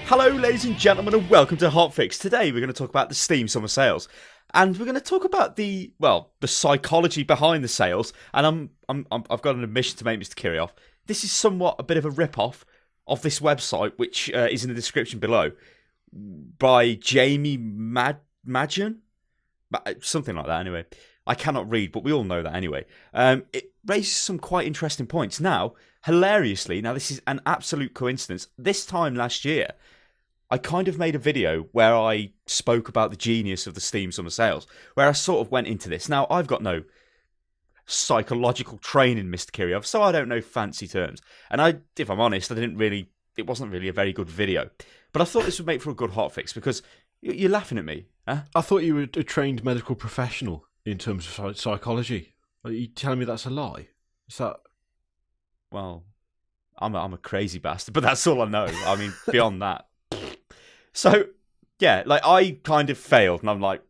Hello ladies and gentlemen and welcome to HOTFIX. Today we're going to talk about the Steam summer sales. And we're going to talk about the psychology behind the sales. And I've got an admission to make, Mr. Kirioth. This is somewhat a bit of a rip-off of this website, which is in the description below, by Jamie Madgen? Something like that anyway. I cannot read, but we all know that anyway. It raises some quite interesting points. Now, hilariously, this is an absolute coincidence. This time last year, I kind of made a video where I spoke about the genius of the Steam summer sales, where I sort of went into this. Now, I've got no psychological training, Mr. Kirioth, so I don't know fancy terms. And if I'm honest, it wasn't really a very good video. But I thought this would make for a good hotfix because you're laughing at me, huh? I thought you were a trained medical professional in terms of psychology. Are you telling me that's a lie? Is that... Well, I'm a crazy bastard, but that's all I know. I mean, beyond that. So, yeah, I kind of failed, and I'm like,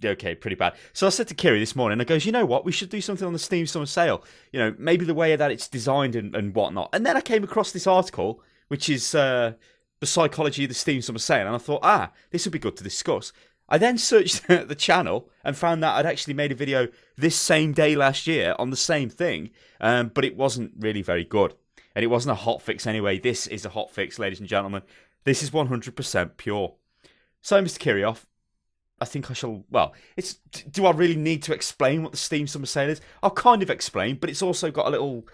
okay, pretty bad. So I said to Kiri this morning, I goes, you know what, we should do something on the Steam summer sale. You know, maybe the way that it's designed and whatnot. And then I came across this article, which is the psychology of the Steam summer sale, and I thought, this would be good to discuss. I then searched the channel and found that I'd actually made a video this same day last year on the same thing, but it wasn't really very good. And it wasn't a hotfix anyway. This is a hotfix, ladies and gentlemen. This is 100% pure. So, Mr. Kirioth, I think I shall... Well, do I really need to explain what the Steam summer sale is? I'll kind of explain, but it's also got a little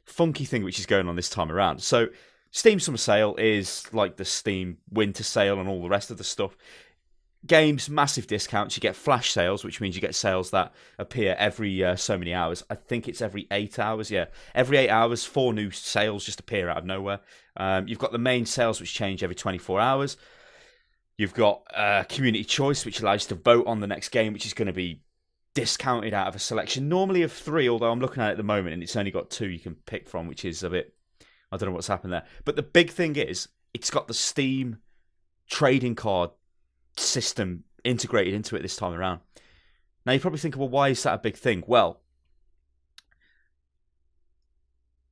funky thing which is going on this time around. So, Steam summer sale is like the Steam winter sale and all the rest of the stuff. Games, massive discounts. You get flash sales, which means you get sales that appear every so many hours. I think it's every 8 hours, yeah. Every 8 hours, 4 new sales just appear out of nowhere. You've got the main sales, which change every 24 hours. You've got community choice, which allows you to vote on the next game, which is going to be discounted out of a selection, normally of 3, although I'm looking at it at the moment, and it's only got 2 you can pick from, which is a bit... I don't know what's happened there. But the big thing is, it's got the Steam trading card system integrated into it this time around. Now you're probably thinking, well, why is that a big thing? Well,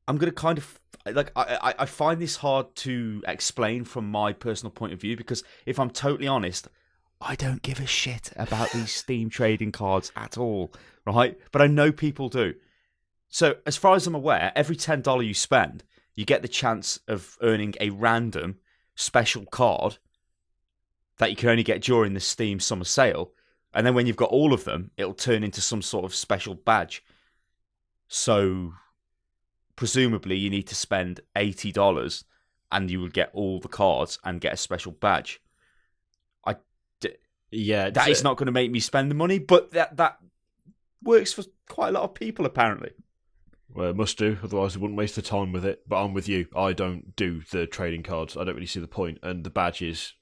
I'm going to kind of I find this hard to explain from my personal point of view because if I'm totally honest, I don't give a shit about these Steam trading cards at all, right? But I know people do. So as far as I'm aware, every $10 you spend, you get the chance of earning a random special card that you can only get during the Steam summer sale. And then when you've got all of them, it'll turn into some sort of special badge. So, presumably, you need to spend $80 and you will get all the cards and get a special badge. That is not going to make me spend the money, but that works for quite a lot of people, apparently. Well, it must do, otherwise I wouldn't waste the time with it. But I'm with you. I don't do the trading cards. I don't really see the point. And the badges,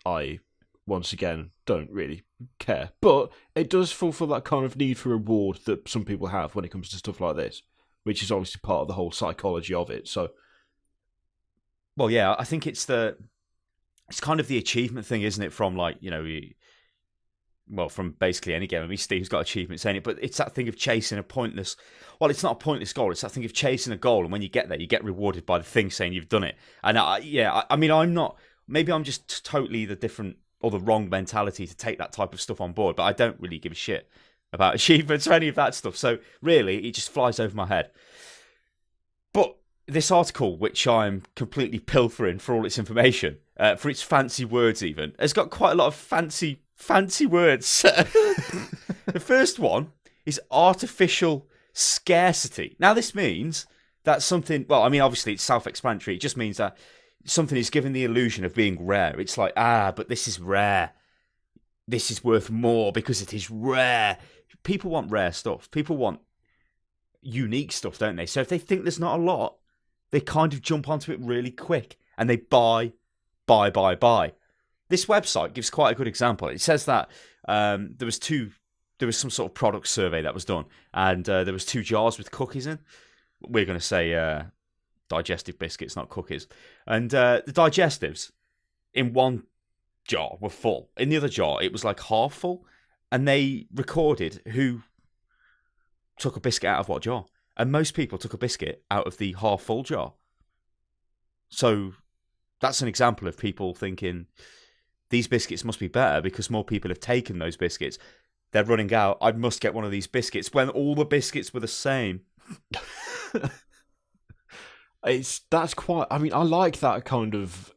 once again, don't really care. But it does fulfill that kind of need for reward that some people have when it comes to stuff like this, which is obviously part of the whole psychology of it. So, well, yeah, I think it's kind of the achievement thing, isn't it? From from basically any game. I mean, Steve's got achievements in it, but it's that thing of chasing a pointless... Well, it's not a pointless goal. It's that thing of chasing a goal, and when you get there, you get rewarded by the thing saying you've done it. And I mean, I'm not... Maybe I'm just totally the different... or the wrong mentality to take that type of stuff on board, but I don't really give a shit about achievements or any of that stuff. So really, it just flies over my head. But this article, which I'm completely pilfering for all its information, for its fancy words even, has got quite a lot of fancy words. The first one is artificial scarcity. Now this means that something, well, I mean, obviously it's self-explanatory. It just means that something is given the illusion of being rare. It's like, but this is rare. This is worth more because it is rare. People want rare stuff. People want unique stuff, don't they? So if they think there's not a lot, they kind of jump onto it really quick and they buy. This website gives quite a good example. It says that there was some sort of product survey that was done, and there was 2 jars with cookies in. We're going to say digestive biscuits, not cookies. And the digestives in one jar were full. In the other jar, it was like half full. And they recorded who took a biscuit out of what jar. And most people took a biscuit out of the half full jar. So that's an example of people thinking these biscuits must be better because more people have taken those biscuits. They're running out. I must get one of these biscuits when all the biscuits were the same. That's quite. I mean, I like that kind of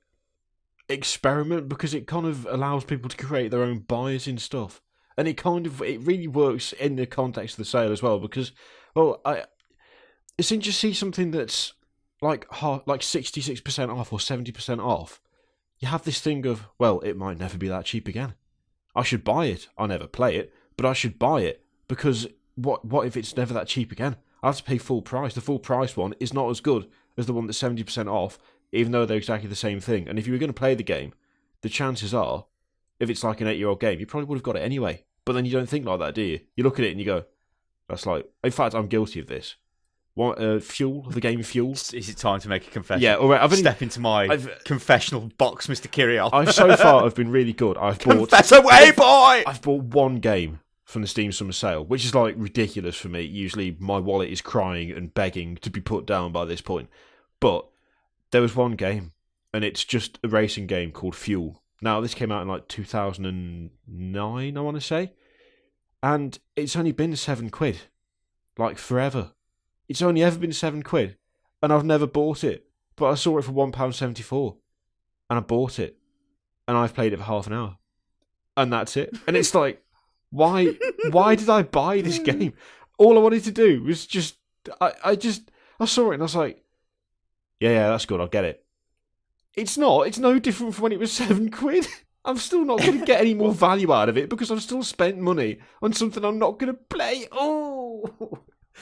experiment because it kind of allows people to create their own buys in stuff, and it really works in the context of the sale as well. Because, well, it's interesting to see something that's like 66% off or 70% off. You have this thing of, well, it might never be that cheap again. I should buy it. I'll never play it, but I should buy it because what if it's never that cheap again? I have to pay full price. The full price one is not as good as the one that's 70% off, even though they're exactly the same thing. And if you were going to play the game, the chances are, if it's like an 8-year-old game, you probably would have got it anyway. But then you don't think like that, do you? You look at it and you go, that's like... In fact, I'm guilty of this. What, Fuel? The game Fuel? Is it time to make a confession? Yeah, all right. Step into my confessional box, Mr. Kirioth. I've been really good. Confess away, boy! I've bought one game from the Steam Summer Sale, which is like ridiculous for me. Usually my wallet is crying and begging to be put down by this point. But there was one game, and it's just a racing game called Fuel. Now, this came out in like 2009, I want to say. And it's only been £7. Like, forever. It's only ever been £7, and I've never bought it. But I saw it for £1.74, and I bought it, and I've played it for half an hour, and that's it. And it's like, why did I buy this game? All I wanted to do was just, I saw it and I was like, yeah, that's good. I'll get it. It's not. It's no different from when it was £7. I'm still not going to get any more value out of it because I've still spent money on something I'm not going to play. Oh.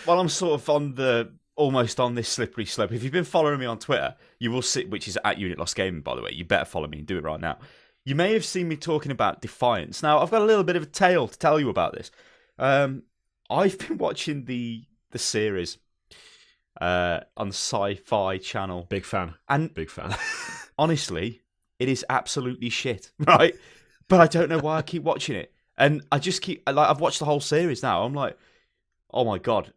Well, I'm sort of almost on this slippery slope. If you've been following me on Twitter, you will see, which is at Unit Lost Gaming, by the way. You better follow me and do it right now. You may have seen me talking about Defiance. Now, I've got a little bit of a tale to tell you about this. I've been watching the series on the Sci-Fi channel. Big fan. Big fan. Honestly, it is absolutely shit, right? But I don't know why I keep watching it. And I just I've watched the whole series now. I'm like, oh my God.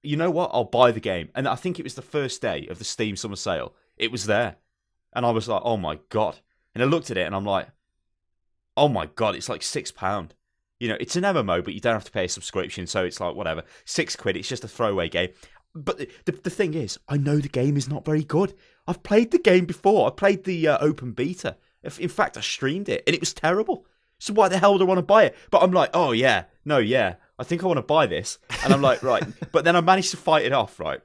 You know what? I'll buy the game. And I think it was the first day of the Steam Summer Sale. It was there. And I was like, oh my God. And I looked at it and I'm like, oh my God, it's like £6. You know, it's an MMO, but you don't have to pay a subscription. So it's like, whatever, £6. It's just a throwaway game. But the thing is, I know the game is not very good. I've played the game before. I played the open beta. In fact, I streamed it and it was terrible. So why the hell do I want to buy it? But I'm like, oh yeah, I think I want to buy this. And I'm like, right. But then I managed to fight it off, right?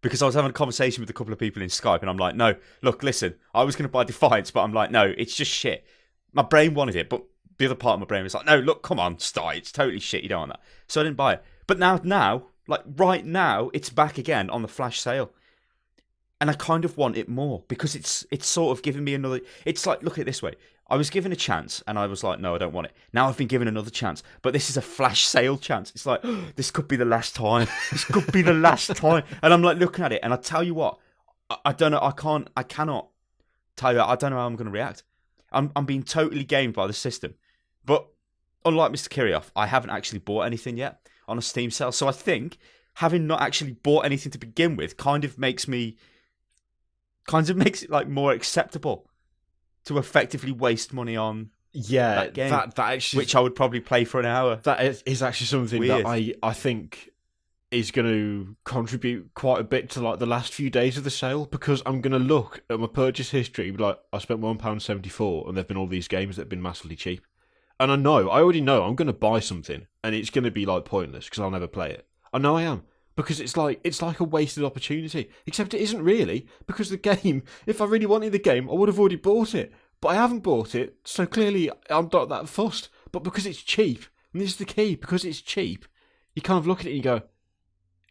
Because I was having a conversation with a couple of people in Skype and I'm like, no, look, listen, I was going to buy Defiance, but I'm like, no, it's just shit. My brain wanted it, but the other part of my brain was like, no, look, come on, start. It's totally shit. You don't want that. So I didn't buy it. But now, like right now, it's back again on the flash sale. And I kind of want it more because it's sort of giving me another... It's like, look at it this way. I was given a chance and I was like, no, I don't want it. Now I've been given another chance, but this is a flash sale chance. It's like, oh, this could be the last time. This could be the last time. And I'm like looking at it and I tell you what, I don't know. I cannot tell you. I don't know how I'm going to react. I'm being totally gamed by the system. But unlike Mr. Kirioth, I haven't actually bought anything yet on a Steam sale. So I think having not actually bought anything to begin with kind of makes it like more acceptable to effectively waste money on that game, that actually, which I would probably play for an hour. That is actually something Weird. that I think is going to contribute quite a bit to like the last few days of the sale because I'm going to look at my purchase history, like I spent £1.74 and there've been all these games that have been massively cheap, and I already know I'm going to buy something and it's going to be like pointless because I'll never play it. I know I am. Because it's like a wasted opportunity. Except it isn't really, because the game, if I really wanted the game, I would have already bought it. But I haven't bought it, so clearly I'm not that fussed. But because it's cheap, and this is the key, because it's cheap, you kind of look at it and you go,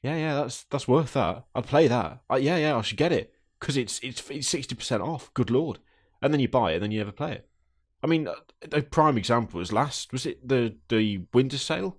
yeah, that's worth that. I'd play that. I should get it. Because it's 60% off, good lord. And then you buy it, and then you never play it. I mean, a prime example was the winter sale?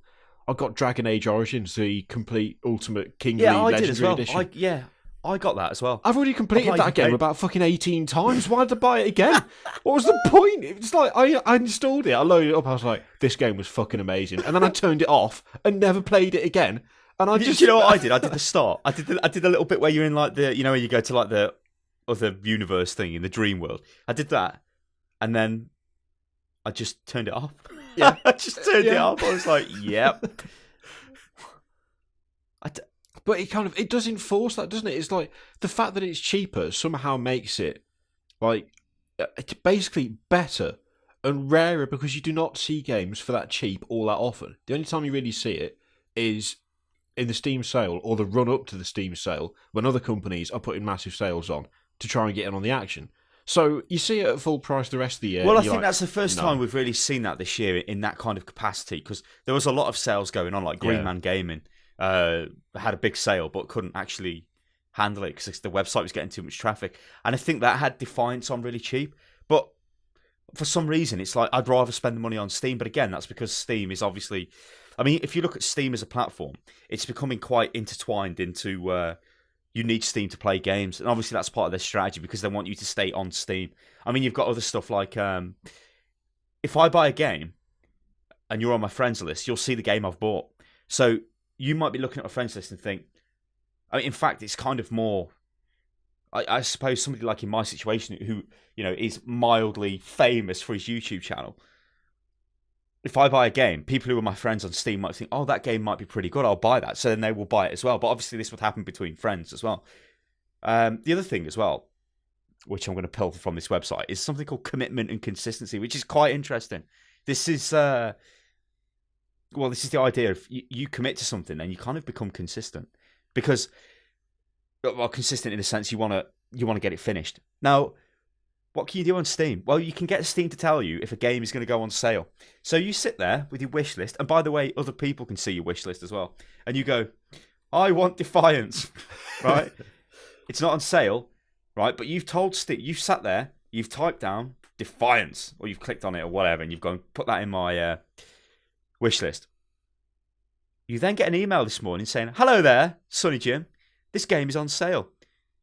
I got Dragon Age Origins, the complete Ultimate Kingly Legendary Edition. I got that as well. I've already completed that game about fucking 18 times. Why did I buy it again? What was the point? It's like, I installed it, I loaded it up, I was like, this game was fucking amazing. And then I turned it off and never played it again. And I just... You know what I did? I did the start. I did a little bit where you're in like the, you know, where you go to like the other universe thing in the dream world. I did that, and then I just turned it off. Yeah. I just turned it off. I was like, yep. But it does enforce that, doesn't it? It's like the fact that it's cheaper somehow makes it like it's basically better and rarer because you do not see games for that cheap all that often. The only time you really see it is in the Steam sale or the run up to the Steam sale when other companies are putting massive sales on to try and get in on the action. So you see it at full price the rest of the year. Well, I think that's the first time we've really seen that this year in that kind of capacity, because there was a lot of sales going on, like Green Man Gaming had a big sale but couldn't actually handle it because the website was getting too much traffic. And I think that had Defiance on really cheap. But for some reason, it's like I'd rather spend the money on Steam. But again, that's because Steam is obviously... I mean, if you look at Steam as a platform, it's becoming quite intertwined into... you need Steam to play games. And obviously that's part of their strategy because they want you to stay on Steam. I mean, you've got other stuff like... if I buy a game and you're on my friends list, you'll see the game I've bought. So you might be looking at a friends list and think... I mean, in fact, it's kind of more... I suppose somebody like in my situation who, is mildly famous for his YouTube channel. If I buy a game, people who are my friends on Steam might think, oh, that game might be pretty good, I'll buy that. So then they will buy it as well. But obviously this would happen between friends as well. The other thing as well, which I'm going to pull from this website, is something called commitment and consistency, which is quite interesting. This is, this is the idea of you commit to something and you kind of become consistent. Because, consistent in the sense you want to get it finished. Now, what can you do on Steam? Well, you can get Steam to tell you if a game is going to go on sale. So you sit there with your wish list, and by the way, other people can see your wish list as well. And you go, I want Defiance, right? It's not on sale, right? But you've told Steam, you've sat there, you've typed down Defiance, or you've clicked on it or whatever, and you've gone, put that in my wish list. You then get an email this morning saying, hello there, Sonny Jim, this game is on sale.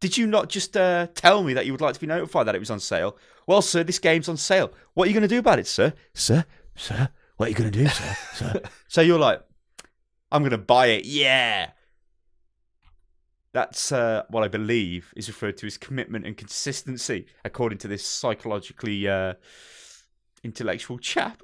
Did you not just tell me that you would like to be notified that it was on sale? Well, sir, this game's on sale. What are you going to do about it, sir? Sir, what are you going to do, sir? So you're like, I'm going to buy it, yeah. That's what I believe is referred to as commitment and consistency, according to this psychologically intellectual chap.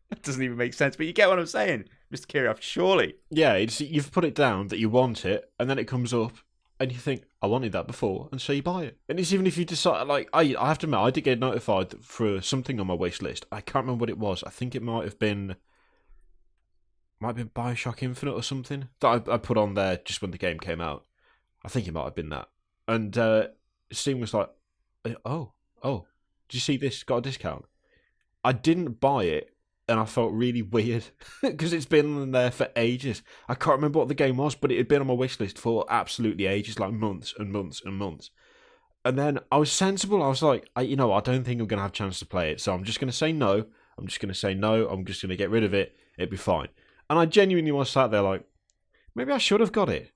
That doesn't even make sense, but you get what I'm saying, Mr. Kirioth, surely. Yeah, you've put it down that you want it, and then it comes up, and you think, I wanted that before, and so you buy it. And it's even if you decide, like, I have to admit, I did get notified for something on my wish list. I can't remember what it was. I think it might have been Bioshock Infinite or something that I put on there just when the game came out. I think it might have been that. And Steam was like, oh, did you see this? Got a discount. I didn't buy it. And I felt really weird because it's been in there for ages. I can't remember what the game was, but it had been on my wish list for absolutely ages, like months and months and months. And then I was sensible. I was like, I don't think I'm going to have a chance to play it. So I'm just going to say no. I'm just going to get rid of it. It'd be fine. And I genuinely was sat there like, maybe I should have got it.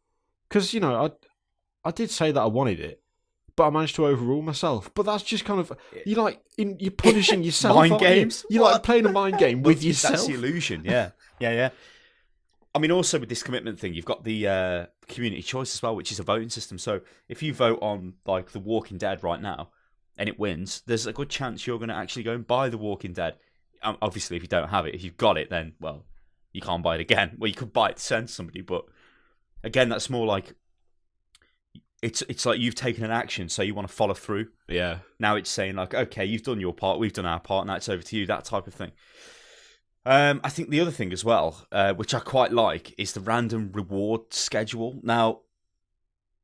Because, I did say that I wanted it. But I managed to overrule myself. But that's just kind of you're punishing yourself. Mind games. You're like playing a mind game with yourself. That's the illusion. Yeah. I mean, also with this commitment thing, you've got the community choice as well, which is a voting system. So if you vote on like The Walking Dead right now and it wins, there's a good chance you're going to actually go and buy The Walking Dead. Obviously, if you don't have it, if you've got it, then well, you can't buy it again. Well, you could buy it to send somebody, but again, that's more like. It's like you've taken an action, so you want to follow through. Yeah. Now it's saying like, okay, you've done your part, we've done our part, now it's over to you. That type of thing. I think the other thing as well, which I quite like, is the random reward schedule. Now,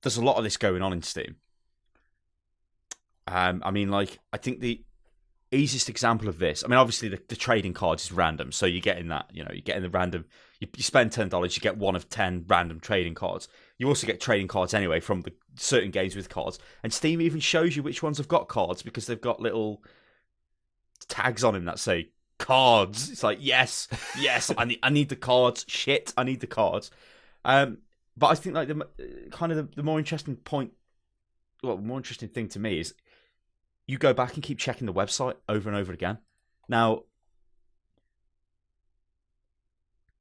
there's a lot of this going on in Steam. I mean, like, I think the easiest example of this. I mean, obviously the trading cards is random, so you're getting that. You're getting the random. You spend $10, you get one of 10 random trading cards. You also get trading cards anyway from the certain games with cards. And Steam even shows you which ones have got cards because they've got little tags on them that say cards. It's like, yes, I need the cards. Shit, I need the cards. But I think like the more interesting point, well, the more interesting thing to me is you go back and keep checking the website over and over again. Now,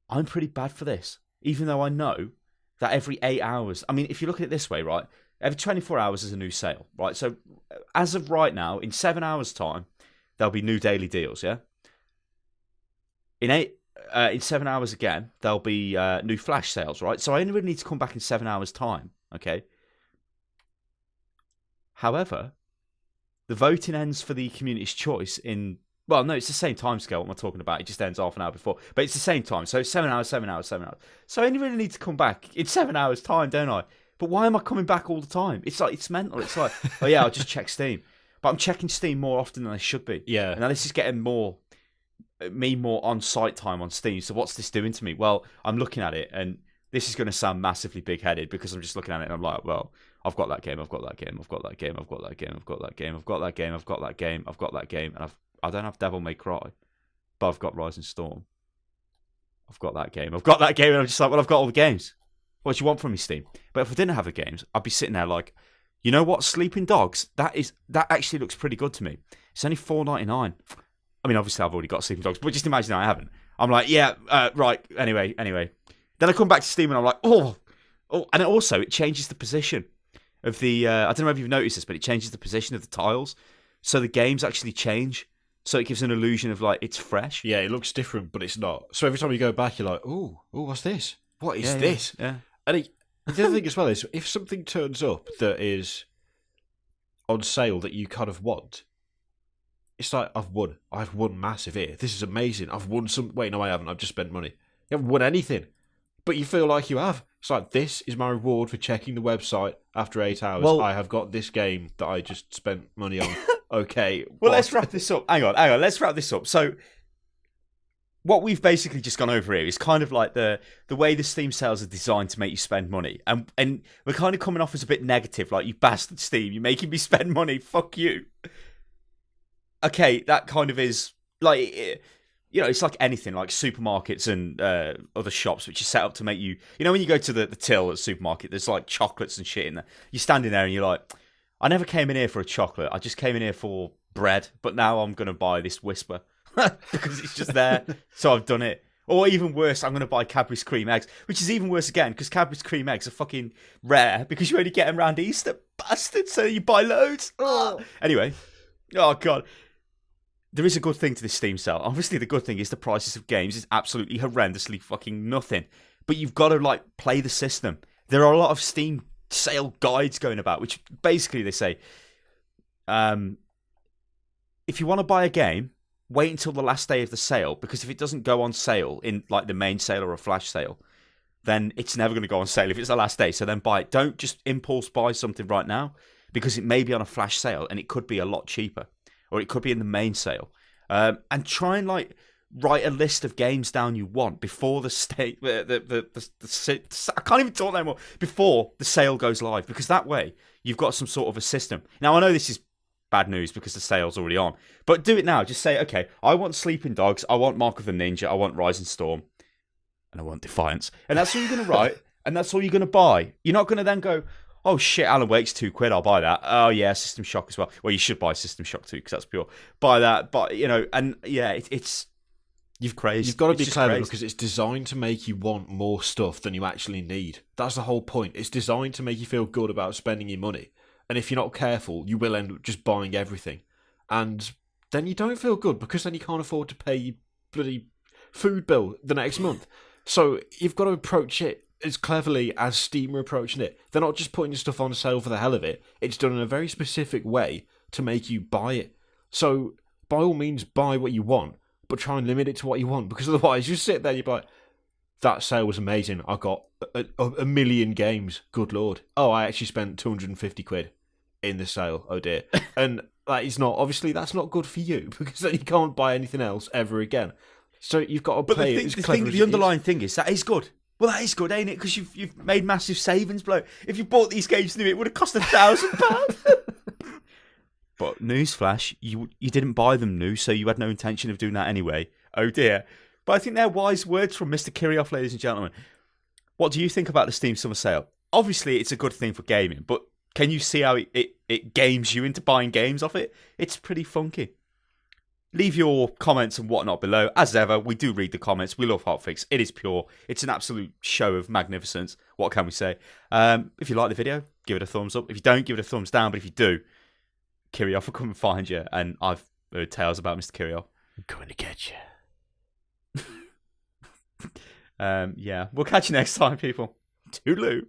I'm pretty bad for this, even though I know that every 8 hours... I mean, if you look at it this way, right? Every 24 hours is a new sale, right? So as of right now, in 7 hours' time, there'll be new daily deals, yeah? In 7 hours again, there'll be new flash sales, right? So I only really need to come back in 7 hours' time, okay? However, the voting ends for the community's choice in... Well, no, it's the same time scale. What am I talking about? It just ends half an hour before. But it's the same time. So 7 hours, 7 hours, 7 hours. So I only really need to come back in 7 hours' time, don't I? But why am I coming back all the time? It's like, it's mental. It's like, oh yeah, I'll just check Steam. But I'm checking Steam more often than I should be. Yeah. And now this is getting more on-site time on Steam. So what's this doing to me? Well, I'm looking at it, and this is going to sound massively big-headed because I'm just looking at it and I'm like, well, I've got that game, I've got that game, I've got that game, I've got that game, I've got that game, I've got that game, I've got that game, I've got that game, and I don't have Devil May Cry, but I've got Rise and Storm. I've got that game, I've got that game, and I'm just like, well, I've got all the games. What do you want from me, Steam? But if I didn't have the games, I'd be sitting there like, you know what, Sleeping Dogs, that actually looks pretty good to me. It's only $4.99. I mean, obviously I've already got Sleeping Dogs, but just imagine I haven't. I'm like, yeah, right, anyway. Then I come back to Steam and I'm like, oh, and it changes the position of the, I don't know if you've noticed this, but it changes the position of the tiles. So the games actually change. So it gives an illusion of like, it's fresh. Yeah, it looks different, but it's not. So every time you go back, you're like, oh, what's this? What is this? Yeah. And the other thing as well is, if something turns up that is on sale that you kind of want, it's like, I've won massive here. This is amazing. I've won some... Wait, no, I haven't. I've just spent money. You haven't won anything. But you feel like you have. It's like, this is my reward for checking the website after 8 hours. Well, I have got this game that I just spent money on. Okay. Well, let's wrap this up. Hang on. Let's wrap this up. So, what we've basically just gone over here is kind of like the way the Steam sales are designed to make you spend money. And we're kind of coming off as a bit negative, like, you bastard Steam, you're making me spend money, fuck you. Okay, that kind of is, like, you know, it's like anything, like supermarkets and other shops, which are set up to make you, you know, when you go to the till at the supermarket, there's like chocolates and shit in there. You're standing there and you're like, I never came in here for a chocolate, I just came in here for bread, but now I'm going to buy this Whisper because it's just there, so I've done it. Or even worse, I'm going to buy Cadbury's cream eggs, which is even worse again, because Cadbury's cream eggs are fucking rare, because you only get them around Easter, bastard, so you buy loads. Anyway, oh God. There is a good thing to this Steam sale. Obviously, the good thing is the prices of games is absolutely horrendously fucking nothing. But you've got to, like, play the system. There are a lot of Steam sale guides going about, which basically they say, if you want to buy a game, wait until the last day of the sale, because if it doesn't go on sale in, like, the main sale or a flash sale, then it's never going to go on sale if it's the last day. So then buy it. Don't just impulse buy something right now, because it may be on a flash sale and it could be a lot cheaper. Or it could be in the main sale. And try and, like, write a list of games down you want before the state, I can't even talk anymore, before the sale goes live, because that way you've got some sort of a system. Now, I know this is bad news because the sale's already on, but do it now. Just say, okay, I want Sleeping Dogs, I want Mark of the Ninja, I want Rise and Storm, and I want Defiance. And that's all you're going to write, and that's all you're going to buy. You're not going to then go, oh shit, Alan Wake's £2, I'll buy that. Oh yeah, System Shock as well. Well, you should buy System Shock too, because that's pure. Buy that, but, you know, and yeah, it's you've crazy. You've got to be clever, because it's designed to make you want more stuff than you actually need. That's the whole point. It's designed to make you feel good about spending your money. And if you're not careful, you will end up just buying everything. And then you don't feel good, because then you can't afford to pay your bloody food bill the next month. So you've got to approach it as cleverly as Steam are approaching it. They're not just putting stuff on sale for the hell of it. It's done in a very specific way to make you buy it. So, by all means, buy what you want, but try and limit it to what you want, because otherwise you sit there and you're like, that sale was amazing, I got a million games, good lord. Oh, I actually spent £250 in the sale, oh dear. And that is not, obviously that's not good for you, because then you can't buy anything else ever again. So you've got to play it as clever as it is. The underlying thing is, that is good. Well, that is good, ain't it? Because you've made massive savings, bloke. If you bought these games new, it would have cost £1,000. But newsflash, you didn't buy them new, so you had no intention of doing that anyway. Oh dear. But I think they're wise words from Mr. Kirioth, ladies and gentlemen. What do you think about the Steam Summer Sale? Obviously, it's a good thing for gaming, but can you see how it games you into buying games off it? It's pretty funky. Leave your comments and whatnot below. As ever, we do read the comments. We love HOTFIX. It is pure. It's an absolute show of magnificence. What can we say? If you like the video, give it a thumbs up. If you don't, give it a thumbs down. But if you do, Kirioth will come and find you. And I've heard tales about Mr. Kirioth. I'm coming to get you. Yeah, we'll catch you next time, people. Toodaloo.